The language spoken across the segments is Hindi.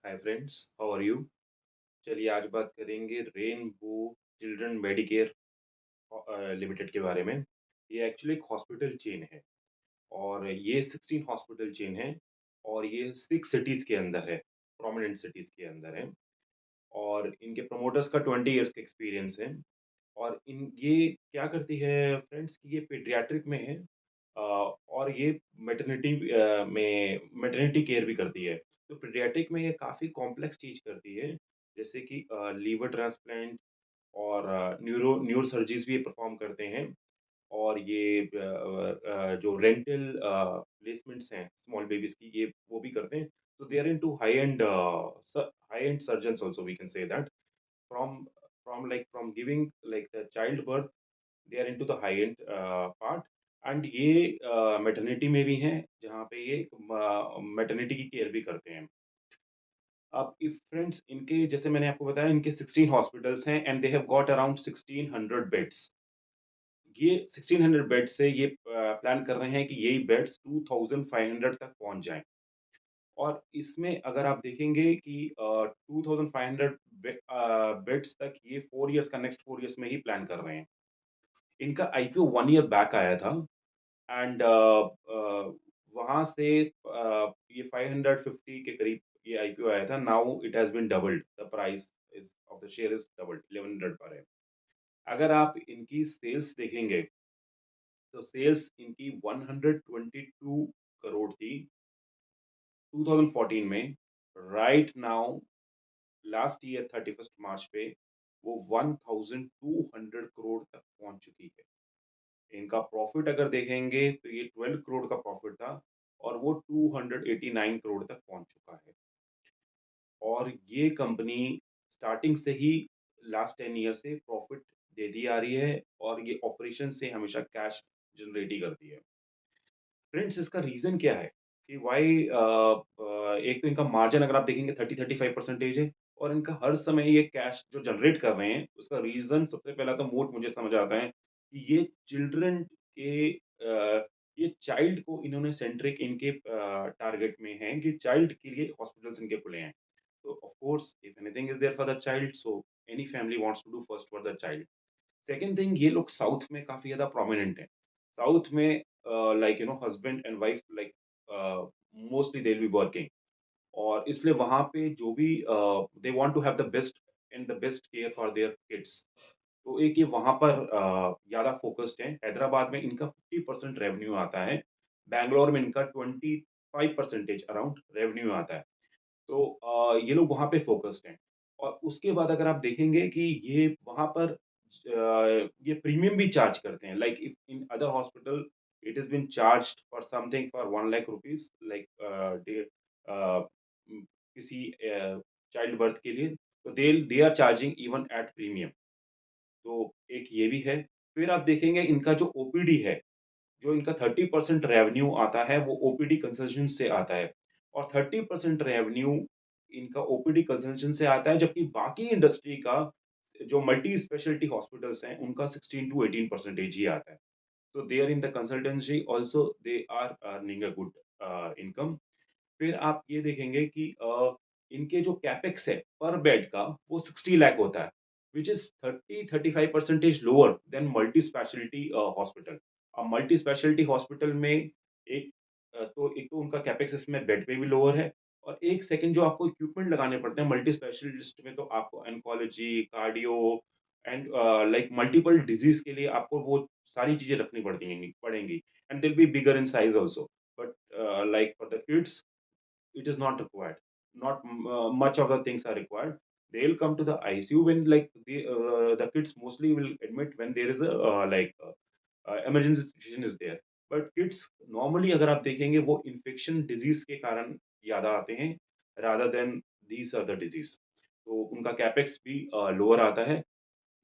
Hi friends, how are you? चलिए आज बात करेंगे रेनबो चिल्ड्रन मेडिकेयर लिमिटेड के बारे में। ये एक्चुअली एक हॉस्पिटल चेन है और ये 16 हॉस्पिटल चेन है और ये 6 सिटीज़ के अंदर है, प्रोमिनेंट सिटीज़ के अंदर है और इनके प्रमोटर्स का 20 इयर्स का एक्सपीरियंस है। और इन ये क्या करती है फ्रेंड्स कि ये पीडियाट्रिक में है और ये मैटरनिटी केयर भी करती है। तो पीडियाट्रिक में ये काफ़ी कॉम्प्लेक्स चीज़ करती है, जैसे कि लीवर ट्रांसप्लांट और न्यूरो सर्जरीज़ भी ये परफ़ॉर्म करते हैं और ये जो रेंटल प्लेसमेंट्स हैं स्मॉल बेबीज़ की ये वो भी करते हैं। So they are into high-end surgeons also we can say that from from giving like the childbirth they are into the high-end part and ये मैटरनिटी में भी हैं जहाँ पे ये मैटरनिटी की केयर भी करते हैं। अब इफ फ्रेंड्स इनके जैसे मैंने आपको बताया इनके 16 हॉस्पिटल्स हैं and they have got around 1600 beds. ये 1600 बेड्स से ये प्लान कर रहे हैं कि यही बेड्स 2500 तक पहुँच जाएँ। और इसमें अगर आप देखेंगे कि 2500 बेड्स तक ये 4 इयर्स का नेक्स्ट 4 इयर्स में ही प्लान कर रहे हैं। इनका आईपीओ 1 ईयर बैक आया था एंड वहाँ से ये 550 के करीब ये आईपीओ आया था। Now it has been doubled the price is of the share is doubled 1100 पर है। अगर आप इनकी सेल्स देखेंगे, तो सेल्स इनकी 122 करोड़ थी 2014 में। Right now last year 31st मार्च पे वो 1200 करोड़ तक पहुँच चुकी है। इनका प्रॉफ़िट अगर देखेंगे तो ये 12 करोड़ का प्रॉफ़िट था और वो 289 करोड़ तक पहुँच चुका है। और ये कंपनी स्टार्टिंग से ही लास्ट 10 ईयर से प्रॉफ़िट देती आ रही है और ये ऑपरेशन से हमेशा कैश जनरेट ही करती है। फ्रेंड्स इसका रीज़न क्या है कि व्हाई एक तो इनका मार्जिन अगर आप देखेंगे 30-35% है और इनका हर समय ये कैश जो जनरेट कर रहे हैं, उसका रीज़न सबसे पहला तो मोट मुझे समझ आता है कि ये चिल्ड्रन के ये चाइल्ड को इन्होंने सेंट्रिक इनके टारगेट में है कि चाइल्ड के लिए हॉस्पिटल्स इनके खुले हैं। So of course, if anything is there for the child, so any family wants to do first for the child. Second thing ये लोग साउथ में काफ़ी ज़्यादा प्रोमिनेंट हैं। साउथ में like husband and wife like mostly they will be working और इसलिए वहाँ पे जो भी they want to have the best care for their kids. तो एक ये वहाँ पर ज़्यादा फ़ोकस्ड हैं। हैदराबाद में इनका 50% रेवेन्यू आता है। बैंगलोर में इनका 25% अराउंड रेवेन्यू आता है। तो ये लोग वहाँ पे फ़ोकस्ड हैं और उसके बाद अगर आप देखेंगे कि ये वहाँ पर ये प्रीमियम भी चार्ज करते हैं like if in other hospital it is been charged for something for 1 lakh rupees like किसी चाइल्ड बर्थ के लिए तो they are charging even at premium. तो एक ये भी है। फिर आप देखेंगे इनका जो ओपीडी है जो इनका 30% रेवेन्यू आता है वो ओपीडी कंसल्टेशन से आता है और 30% रेवेन्यू इनका ओपीडी कंसल्टेशन से आता है जबकि बाकी इंडस्ट्री का जो मल्टी स्पेशलिटी हॉस्पिटल्स हैं उनका 16 टू 18% ही आता है। So there in the consultancy also they are earning a good income। फिर आप ये देखेंगे कि इनके जो कैपेक्स है पर बेड का वो 60 लाख होता है which is 30-35% lower than multi speciality hospital. अब मल्टी स्पेशलिटी हॉस्पिटल में एक तो उनका कैपेक्स इसमें बेड पे भी लोअर है और एक सेकंड जो आपको इक्विपमेंट लगाने पड़ते हैं मल्टी स्पेशलिस्ट में तो आपको oncology, cardio and like multiple disease के लिए आपको वो सारी चीज़ें रखनी पड़ेंगी and they will be bigger in size also. But like for the kids, it is not required. Not much of the things are required. They'll come to the ICU when like the kids mostly will admit when there is a emergency situation is there. But kids normally अगर आप देखेंगे वो infection disease के कारण ज़्यादा आते हैं rather than these other disease। तो उनका कैपेक्स भी लोअर आता है।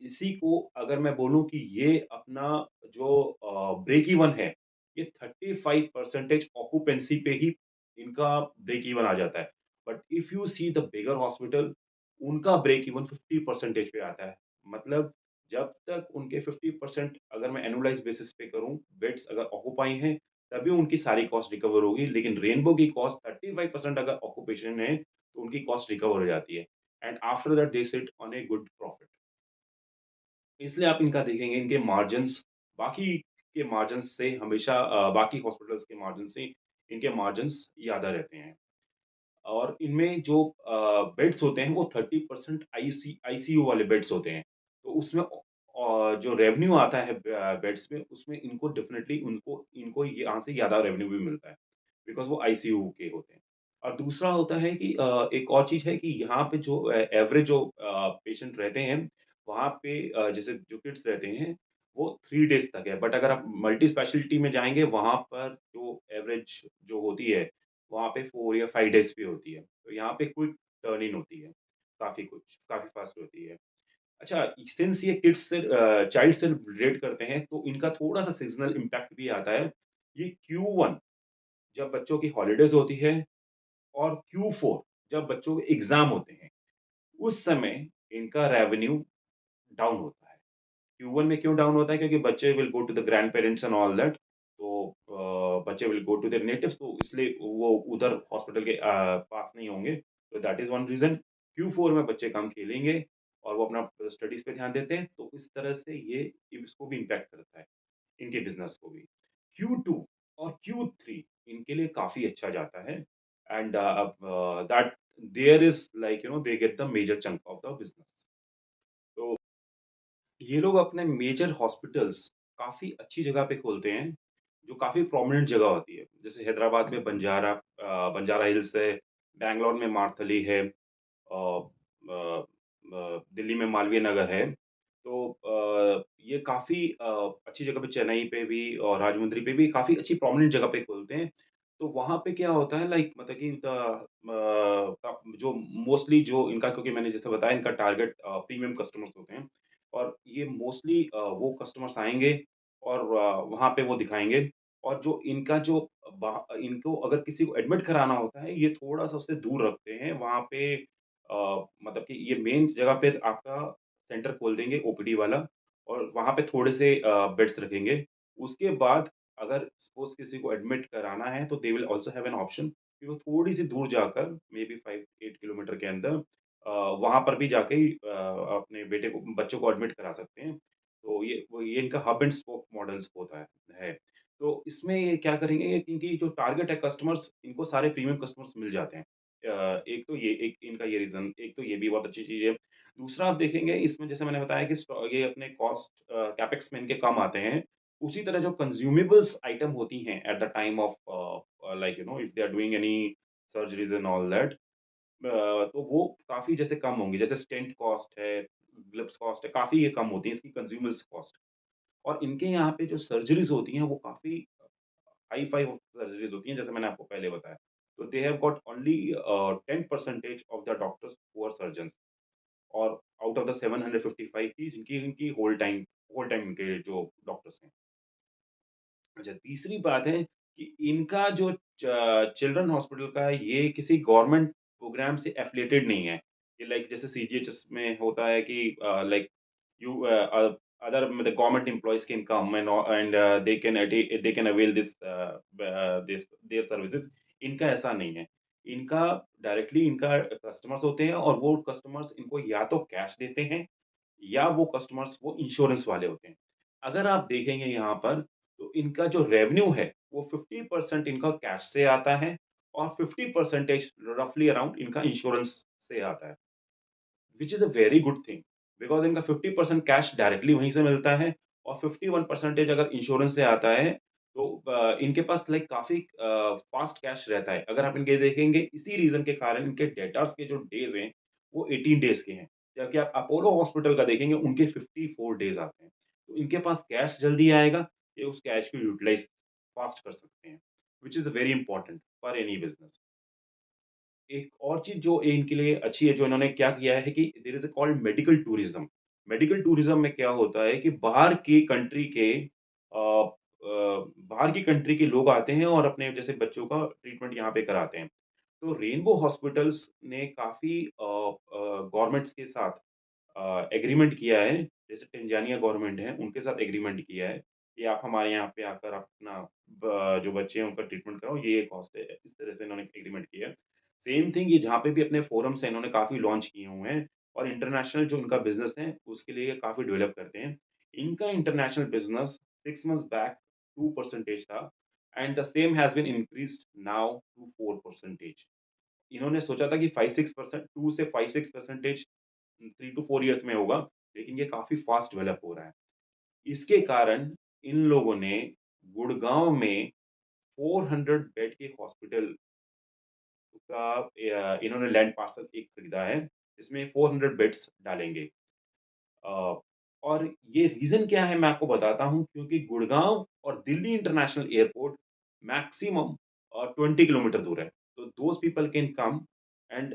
इसी को अगर मैं बोलूँ कि ये अपना जो ब्रेक इवन है, ये 35% ऑक्यूपेंसी पे ही इनका ब्रेक इवन आ जाता है। But if you see the bigger hospital, उनका ब्रेक इवन 50% पे आता है। मतलब जब तक उनके 50% अगर मैं एनुअलाइज़ बेसिस पे करूँ, बेड्स अगर ऑक्यूपाई हैं, तभी उनकी सारी कॉस्ट रिकवर होगी। लेकिन रेनबो की कॉस्ट 35% अगर ऑक्यूपेशन है, तो उनकी कॉस्ट रिकवर हो जाती है and after that they sit on a good profit. इसलिए आप इनका देखेंगे इनके मार्जिन्स बाकी के मार्जिन्स से हमेशा बाकी हॉस्पिटल्स के मार्जिन से इनके मार्जिन्स ज़्यादा रहते हैं। और इनमें जो बेड्स होते हैं वो 30% आईसीयू वाले बेड्स होते हैं। तो उसमें जो रेवेन्यू आता है बेड्स में उसमें इनको डेफ़िनिटली उनको इनको यहाँ से ज़्यादा रेवेन्यू भी मिलता है, बिकॉज़ वो आईसीयू के होते हैं। और दूसरा होता है कि एक और चीज़ है कि यहाँ पे जो एवरेज जो पेशेंट रहते हैं, वहाँ पे जैसे जो किड्स रहते हैं, वो 3 डेज़ तक है। बट अगर आप मल्टी स्पेशलिटी में जाएँगे, वहाँ पर जो एवरेज जो होती है वहाँ पे 4 या 5 डेज़ भी होती है। तो यहाँ पे क्विक टर्न इन होती है, काफ़ी फ़ास्ट होती है। अच्छा सिंस ये किड्स से चाइल्ड से रिलेट करते हैं, तो इनका थोड़ा-सा सीज़नल इम्पैक्ट भी आता है। ये Q1 जब बच्चों की हॉलिडेज़ होती है और Q4 जब बच्चों के एग्ज़ाम होते हैं, उस समय इनका रेवेन्यू डाउन होता है। Q1 में क्यों डाउन होता है? क्योंकि बच्चे will go to the grandparents and all that तो बच्चे will go to their relatives तो इसलिए वो उधर हॉस्पिटल के पास नहीं होंगे। तो that is one reason. Q4 में बच्चे कम खेलेंगे और वो अपना स्टडीज़ पे ध्यान देते हैं, तो इस तरह से ये इसको भी इम्पैक्ट करता है, इनके बिज़नेस को भी। Q2 और Q3 इनके लिए काफ़ी अच्छा जाता है and that there is like they get the major chunk of the business. तो ये लोग अपने मेजर हॉस्पिटल्स काफ़ी अच्छी जगह पे खोलते हैं, जो काफ़ी प्रोमिनेंट जगह होती है। जैसे हैदराबाद में बंजारा हिल्स है, बैंगलोर में मार्थली है दिल्ली में मालवीय नगर है। तो ये काफ़ी अच्छी जगह पे चेन्नई पे भी और राजमुंद्री पे भी काफ़ी अच्छी प्रोमिनेंट जगह पे खोलते हैं। तो वहाँ पे क्या होता है लाइक मतलब कि जो मोस्टली जो इनका क्योंकि मैंने जैसे बताया इनका टारगेट प्रीमियम कस्टमर्स होते हैं और ये मोस्टली वो कस्टमर्स आएँगे और वहाँ पे वो दिखाएँगे और जो इनका जो इनको अगर किसी को एडमिट कराना होता है, ये थोड़ा-सा उससे दूर रखते हैं। वहाँ पे मतलब कि ये मेन जगह पे आपका सेंटर खोल देंगे ओपीडी वाला और वहाँ पे थोड़े से बेड्स रखेंगे। उसके बाद अगर सपोज़ किसी को एडमिट कराना है तो they will also have an option कि वो थोड़ी-सी दूर जाकर मे बी 5-8 किलोमीटर के अंदर वहाँ पर भी जाके अपने बच्चों को एडमिट करा सकते हैं। तो ये इनका हब एंड स्पोक मॉडल्स होता है। तो इसमें ये क्या करेंगे इनकी जो टारगेट है कस्टमर्स इनको सारे प्रीमियम कस्टमर्स मिल जाते हैं। एक इनका ये रीज़न एक तो ये भी बहुत अच्छी चीज़ है। दूसरा आप देखेंगे इसमें जैसे मैंने बताया कि ये अपने कॉस्ट कैपेक्स में इनके कम आते हैं। उसी तरह जो कंज्यूमेबल्स आइटम होती हैं at the time of like if they are doing any surgeries and all that तो वो काफ़ी जैसे कम होंगी। जैसे स्टेंट कॉस्ट है, ग्लिप्स कॉस्ट है, काफ़ी ये कम होती है इसकी कंज्यूमेबल्स कॉस्ट। और इनके यहाँ पे जो सर्जरीज़ होती हैं वो काफ़ी हाई-फाई सर्जरीज़ होती हैं जैसे मैंने आपको पहले बताया। तो they have got only 10% of the doctors who are surgeons और आउट ऑफ द 755 की जिनकी इनकी होल टाइम के जो डॉक्टर्स हैं। अच्छा तीसरी बात है कि इनका जो चिल्ड्रन हॉस्पिटल का है ये किसी गवर्नमेंट प्रोग्राम से एफ़िलिएटेड नहीं है। ये लाइक जैसे सीजीएचएस में होता है कि लाइक यू अदर मतलब government employees can come and they can avail this their services. इनका ऐसा नहीं है। इनका डायरेक्टली इनका कस्टमर्स होते हैं और वो कस्टमर्स इनको या तो कैश देते हैं या वो कस्टमर्स वो इंश्योरेंस वाले होते हैं। अगर आप देखेंगे यहाँ पर तो इनका जो रेवेन्यू है वो 50% इनका कैश से आता है और 50 परसेंटेज रफली अराउंड इनका इंश्योरेंस से आता है। Which is a very good thing because इनका 50% कैश डायरेक्टली वहीं से मिलता है और 51 परसेंटेज अगर इंश्योरेंस से आता है तो इनके पास लाइक काफ़ी फ़ास्ट कैश रहता है। अगर आप इनके देखेंगे इसी रीज़न के कारण इनके डेटर्स के जो डेज़ हैं वो 18 डेज़ के हैं। जबकि आप अपोलो हॉस्पिटल का देखेंगे उनके 54 डेज़ आते हैं। तो इनके पास कैश जल्दी आएगा, ये उस कैश को यूटिलाइज़ फ़ास्ट कर सकते हैं, which is very important for any business. एक और चीज़ जो इनके लिए अच्छी है, जो इन्होंने क्या किया है कि there is a called medical tourism. Medical tourism में क्या होता है कि बाहर की कंट्री के लोग आते हैं और अपने जैसे बच्चों का ट्रीटमेंट यहाँ पे कराते हैं। तो रेनबो हॉस्पिटल्स ने काफ़ी गवर्नमेंट्स के साथ एग्रीमेंट किया है, जैसे तंजानिया गवर्नमेंट है, उनके साथ एग्रीमेंट किया है कि आप हमारे यहाँ पे आकर अपना जो बच्चे हैं उनका ट्रीटमेंट कराओ, ये कॉस्ट है। इस तरह से इन्होंने एग्रीमेंट किया है। सेम थिंग ये जहाँ पे भी अपने फोरम्स हैं, इन्होंने काफ़ी लॉन्च किए हुए हैं और इंटरनेशनल जो इनका बिज़नेस है, उसके लिए ये काफ़ी डेवलप करते हैं। इनका इंटरनेशनल बिज़नेस 6 मंथ्स बैक 2% था and the same has been increased now to 4%। इन्होंने सोचा था कि 5-6% 2 से 5-6% 3 टू 4 इयर्स में होगा, लेकिन ये काफ़ी फास्ट डेवलप हो रहा है। इसके कारण इन लोगों ने गुड़गाँव में 400 बेड के हॉस्पिटल का इन्होंने लैंड पार्सल एक खरीदा है, जिसमें 400 बेड्स डालेंगे। अ, और ये रीज़न क्या है मैं आपको बताता हूँ क्योंकि गुड़गाँव और Delhi international airport maximum 20 kilometre दूर है। तो those people can come and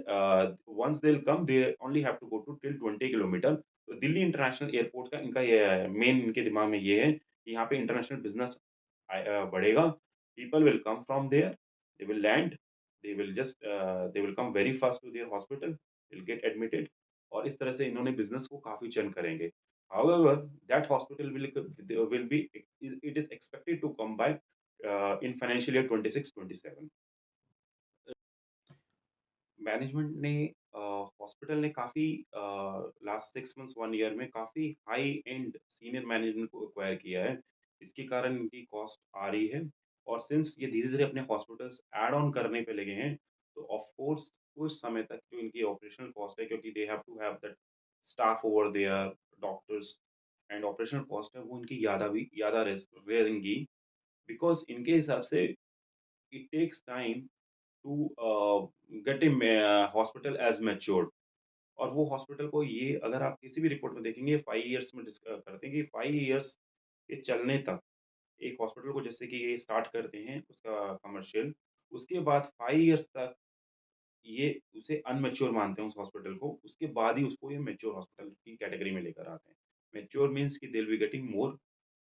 once they will come they only have to go to till 20 kilometre. तो दिल्ली इंटरनेशनल एयरपोर्ट का इनका ये मेन इनके दिमाग में ये है कि यहाँ पे इंटरनेशनल बिज़नेस बढ़ेगा। People will come from there, they will land, they will come very fast to their hospital, they will get admitted और इस तरह से इन्होंने बिज़नेस को काफ़ी चर्न करेंगे। However, that hospital will be it is expected to come by in financial year 26-27। Management ने हॉस्पिटल ने काफ़ी लास्ट 6 मंथ्स 1 ईयर में काफ़ी हाई एंड सीनियर मैनेजमेंट को एक्वायर किया है। इसके कारण इनकी कॉस्ट आ रही है और सिंस ये धीरे-धीरे अपने हॉस्पिटल्स ऐड ऑन करने पे लगे हैं, तो ऑफ कोर्स कुछ समय तक जो इनकी ऑपरेशनल कॉस्ट है क्योंकि they have to have that staff over there, doctors and operational cost है वो इनकी ज़्यादा रहेंगी बिकॉज़ इनके हिसाब से it takes time to get hospital as matured और वो हॉस्पिटल को ये अगर आप किसी भी रिपोर्ट में देखेंगे 5 इयर्स में करते हैं कि 5 इयर्स के चलने तक एक हॉस्पिटल को जैसे कि ये स्टार्ट करते हैं उसका कमर्शियल, उसके बाद 5 इयर्स तक ये उसे अनमैच्योर मानते हैं उस हॉस्पिटल को, उसके बाद ही उसको ये मैच्योर हॉस्पिटल की कैटेगरी में लेकर आते हैं। मैच्योर मीन्स कि दे will be getting more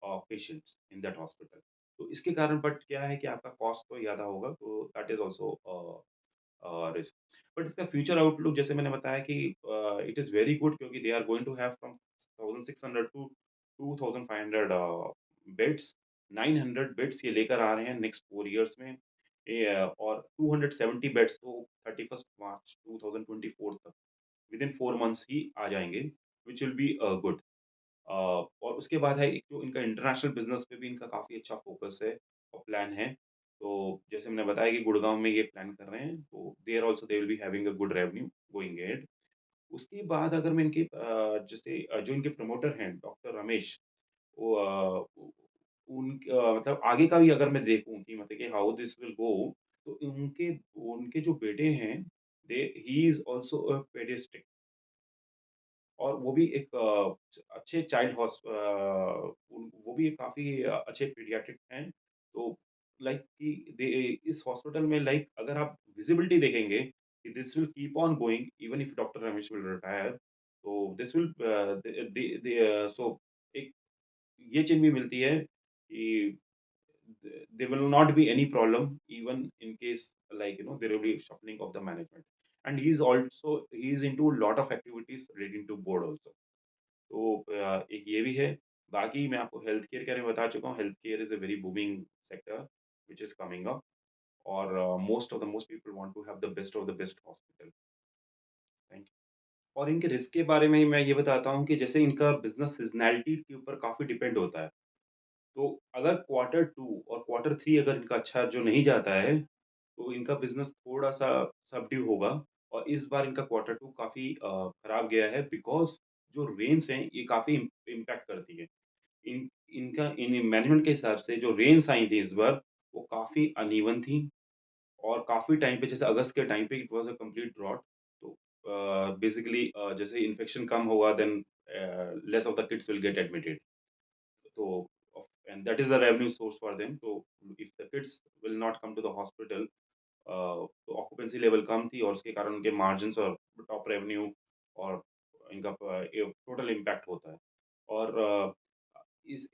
patients in that hospital. तो इसके कारण बट क्या है कि आपका कॉस्ट तो ज़्यादा होगा, तो that is also risk. But इसका फ्यूचर आउटलुक जैसे मैंने बताया कि इट इज़ वेरी गुड क्योंकि they are going to have from 1600 to 2500 beds, 900 beds ये लेकर आ रहे हैं नेक्स्ट 4 इयर्स में। और 270 बेड्स तो 31st मार्च 2024 तक विदिन 4 मंथ्स ही आ जाएँगे, व्हिच विल बी गुड। और उसके बाद है एक जो इनका इंटरनेशनल बिज़नेस पे भी इनका काफ़ी अच्छा फ़ोकस है और प्लान है। तो जैसे मैंने बताया कि गुड़गाँव में ये प्लान कर रहे हैं, तो there also they will be having a good revenue going ahead. उसके बाद अगर मैं इनके जैसे जो इनके प्रमोटर हैं डॉक्टर रमेश, वो मतलब आगे का भी अगर मैं देखूँ कि मतलब कि हाउ दिस विल गो, तो उनके उनके जो बेटे हैं, they he is also a paediatric और वो भी एक अच्छे वो भी काफ़ी अच्छे पीडियाट्रिक हैं। तो लाइक कि दे इस हॉस्पिटल में लाइक अगर आप विज़िबिलिटी देखेंगे कि this will keep on going even if doctor Ramesh will retire, तो दिस विल सो एक ये चीज़ भी मिलती है कि there will not be any problem even in case like there will be shuffling of the management and he is into a lot of activities relating to board also। तो एक ये भी है। बाकी मैं आपको हेल्थ केयर के बारे में बता चुका हूँ। Health care is a very booming sector which is coming up और most people want to have the best of the best hospital. Thank you. और इनके रिस्क के बारे में मैं ये बताता हूँ कि जैसे इनका बिज़नेस सीज़नैलिटी के ऊपर काफ़ी डिपेंड होता है। तो अगर क्वार्टर 2 और क्वार्टर 3 अगर इनका अच्छा जो नहीं जाता है, तो इनका बिज़नेस थोड़ा-सा सबड्यू होगा और इस बार इनका क्वार्टर 2 काफ़ी खराब गया है बिकॉज़ जो रेन्स हैं, ये काफ़ी इम्पैक्ट करती है। इन मैनेजमेंट के हिसाब से जो रेन्स आई थी इस बार, वो काफ़ी अनइवन थी और काफ़ी टाइम पे जैसे अगस्त के टाइम पे it was a complete drought. तो बेसिकली जैसे इन्फेक्शन कम होगा then less of the kids will get admitted. So, and that is a revenue source for them. So, if the kids will not come to the hospital, तो ऑक्यूपेंसी लेवल कम थी और उसके कारण उनके मार्जिन्स और टॉप रेवेन्यू और इनका टोटल इम्पैक्ट होता है। और इस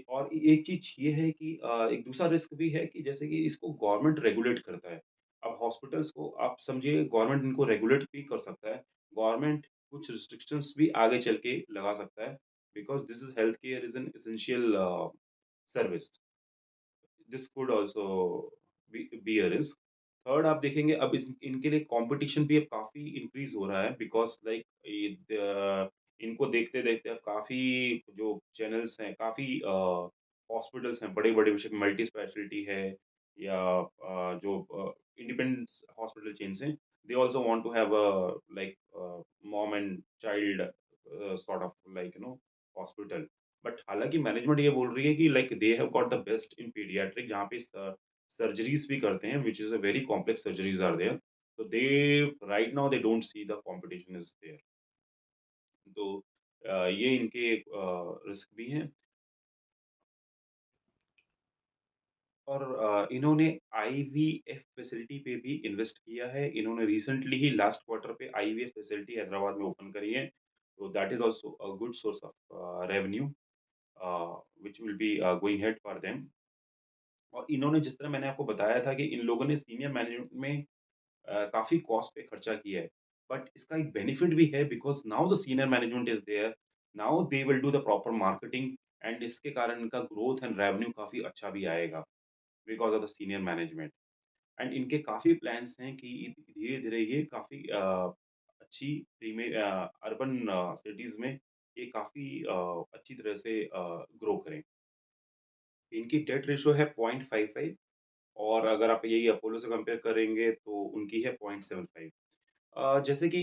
और एक चीज़ ये है कि एक दूसरा रिस्क भी है कि जैसे कि इसको गवर्नमेंट रेगुलेट करता है। अब हॉस्पिटल्स को आप समझिए गवर्नमेंट इनको रेगुलेट भी कर सकता है। गवर्नमेंट कुछ रिस्ट्रिक्शंस भी आगे चल के लगा सकता है because this is health care is an essential service. This could also be a risk. Third आप देखेंगे अब इनके लिए कॉम्पिटिशन भी अब काफ़ी इंक्रीज़ हो रहा है बिकॉज़ लाइक इनको देखते-देखते अब काफ़ी जो चैनल्स हैं, काफ़ी हॉस्पिटल्स हैं, बड़े-बड़े विषय मल्टी स्पेशलिटी है या जो इंडिपेंडेंट हॉस्पिटल चेन्स हैं, they also want to have like mom and child sort of like hospital. But हालाँकि मैनेजमेंट ये बोल रही है कि like they have got the best in paediatric जहाँ पे सर्जरीज़ भी करते हैं which is a very complex surgeries are there. So they right now they don't see the competition is there. तो ये इनके रिस्क भी हैं और इन्होंने आईवीएफ फैसिलिटी पे भी इन्वेस्ट किया है। इन्होंने रिसेंटली ही लास्ट क्वार्टर पे आईवीएफ फैसिलिटी हैदराबाद में ओपन करी है। तो that is also a good source of revenue which will be going ahead for them. और इन्होंने जिस तरह मैंने आपको बताया था कि इन लोगों ने सीनियर मैनेजमेंट में काफ़ी कॉस्ट पे खर्चा किया है। बट इसका एक बेनिफिट भी है because now the senior management is there, now they will do the proper marketing and इसके कारण इनका ग्रोथ एंड रेवेन्यू काफ़ी अच्छा भी आएगा because of the senior management. And इनके काफ़ी प्लान्स हैं कि धीरे-धीरे ये काफ़ी अच्छी अर्बन सिटीज़ में ये काफ़ी अच्छी तरह से ग्रो करें। इनकी डेट रेशियो है 0.55 और अगर आप यही अपोलो से कंपेयर करेंगे तो उनकी है 0.75। जैसे कि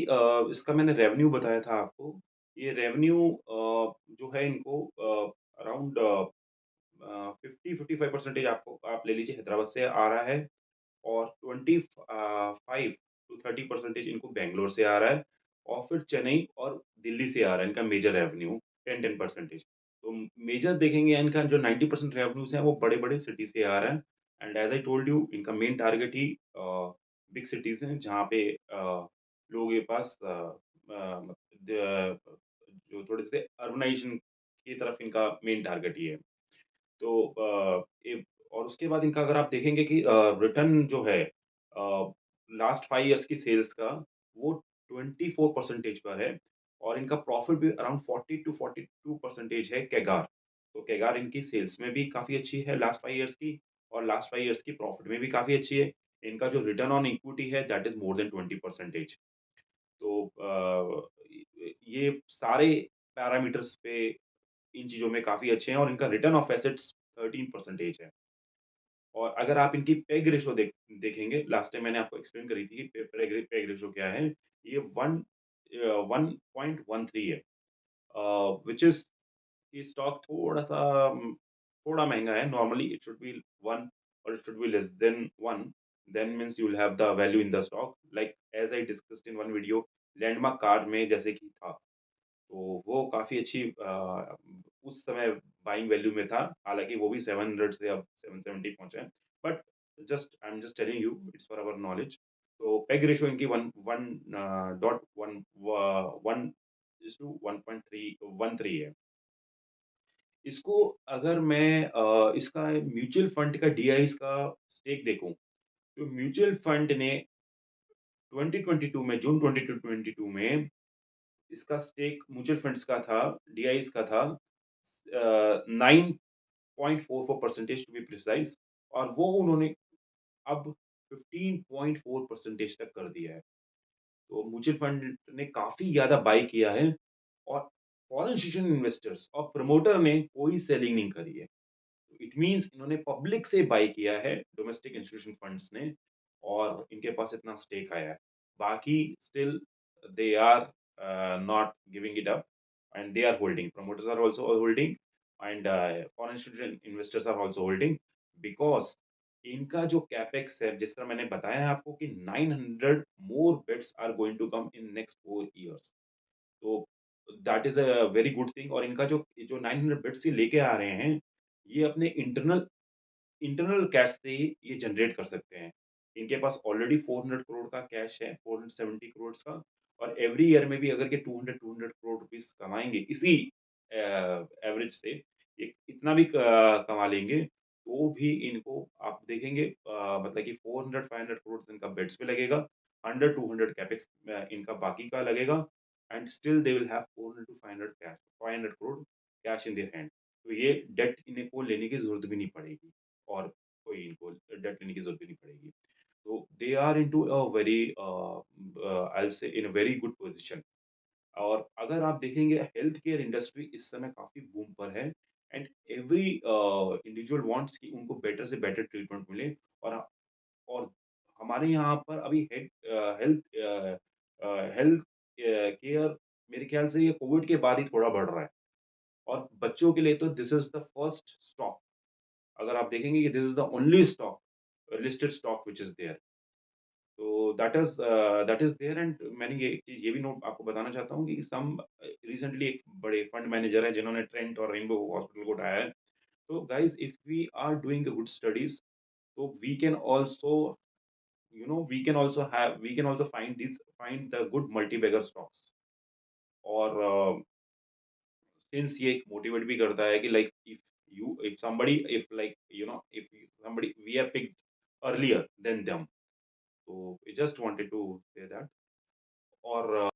इसका मैंने रेवेन्यू बताया था आपको। ये रेवेन्यू जो है इनको अराउंड 50-55% आपको आप ले लीजिए हैदराबाद से आ रहा है और 5 टू 30% इनको बैंगलोर से आ रहा है और फिर चेन्नई और दिल्ली से आ रहा है इनका मेजर रेवेन्यू 10-10 परसेंटेज। तो मेजर देखेंगे इनका जो 90% रेवेन्यूज़ हैं वो बड़े-बड़े सिटी से आ रहा है and as I told you इनका मेन टारगेट ही बिग सिटीज़ हैं जहाँ पे लोगों के पास द जो थोड़े से अर्बनाइज़ेशन की तरफ इनका मेन टारगेट ही है। तो ए और उसके बाद इनका अगर आप देखेंगे कि रिटर्न जो है लास्ट 5 इयर्स की सेल्स का वो 24 परसेंटेज पर है और इनका प्रॉफिट भी अराउंड 40 टू 42 परसेंटेज है कैगार। तो कैगार इनकी सेल्स में भी काफ़ी अच्छी है लास्ट 5 इयर्स की और लास्ट 5 इयर्स की प्रॉफिट में भी काफ़ी अच्छी है। इनका जो रिटर्न ऑन इक्विटी है that is more than 20 percentage. तो ये सारे पैरामीटर्स पे इन चीज़ों में काफ़ी अच्छे हैं और इनका रिटर्न ऑफ एसेट्स 13 परसेंटेज है। और अगर आप इनकी पेग रेशियो देखेंगे, लास्ट टाइम मैंने आपको एक्सप्लेन करी थी कि पेग रेशियो क्या है। ये 1.13 है। व्हिच इज़ ये स्टॉक थोड़ा-सा थोड़ा महँगा है। नॉर्मली इट शुड बी 1 और it should be less than 1 then means you will have the value in the stock like as I discussed in one video landmark car में जैसे कि था। तो वो काफ़ी अच्छी उस समय बाइंग वैल्यू में था। हालाँकि वो भी 700 से अब 770 पहुँचा है। But just I am just telling you it's for our knowledge. तो पेग रेशियो इनकी 1 डॉट 1 1:1.313 है। इसको अगर मैं इसका म्यूचुअल फंड का डीआईज़ का स्टेक देखूँ, तो म्यूचुअल फंड ने 2022 में जून 2022 में इसका स्टेक म्यूचुअल फंड्स का था, डीआईज़ का था 9.44 परसेंटेज टू बी प्रिसाइज़ और वो उन्होंने अब 15.4 परसेंटेज तक कर दिया है। तो म्यूचुअल फंड ने काफ़ी ज़्यादा बाय किया है और फॉरेन इंस्टीट्यूशनल इन्वेस्टर्स और प्रमोटर ने कोई सेलिंग नहीं करी है। इट मीन्स इन्होंने पब्लिक से बाय किया है डोमेस्टिक इंस्टीट्यूशन फंड्स ने और इनके पास इतना स्टेक आया है। बाकी still they are not giving it up and they are holding promoters are also holding and foreign institutional investors are also holding because इनका जो कैपेक्स है जिस तरह मैंने बताया है आपको कि 900 more beds are going to come in next 4 years. तो that is a very good thing और इनका जो 900 बेड्स ये लेके आ रहे हैं, ये अपने इंटरनल कैश से ही ये जनरेट कर सकते हैं। इनके पास ऑलरेडी 400 करोड़ का कैश है, 470 करोड़ का और एवरी ईयर में भी अगर ये 200 करोड़ रुपीज़ कमाएँगे इसी एवरेज से, ये इतना भी कमा लेंगे, तो भी इनको आप देखेंगे मतलब कि 400-500 करोड़ इनका बेड्स पे लगेगा, 100-200 कैपेक्स इनका बाकी का लगेगा and still they will have 400 to 500 crore cash in their hand. तो ये डेट इनको लेने की ज़रूरत भी नहीं पड़ेगी और कोई इनको डेट लेने की ज़रूरत भी नहीं पड़ेगी। So they are into a very I'll say in a very good position. और अगर आप देखेंगे हेल्थ केयर इंडस्ट्री इस समय काफ़ी बूम पर है एंड एवरी इंडिविजुअल वांट्स कि उनको बेटर से बेटर ट्रीटमेंट मिले और और हमारे यहाँ पर अभी हेल्थ केयर मेरे ख्याल से ये कोविड के बाद ही थोड़ा बढ़ रहा है और बच्चों के लिए तो this is the first stock अगर आप देखेंगे कि this is the only stock listed stock which is there. तो दैट इज़ देयर एंड मैंने ये भी नोट आपको बताना चाहता हूँ कि रिसेंटली एक बड़े फंड मैनेजर हैं जिन्होंने ट्रेंट और रेनबो हॉस्पिटल को उठाया है। तो guys if we are doing good studies तो we can also we can also find the good multi-bagger stocks और सिंस ये एक मोटिवेट भी करता है कि like if somebody if like if somebody we are picked earlier than them so I just wanted to say that और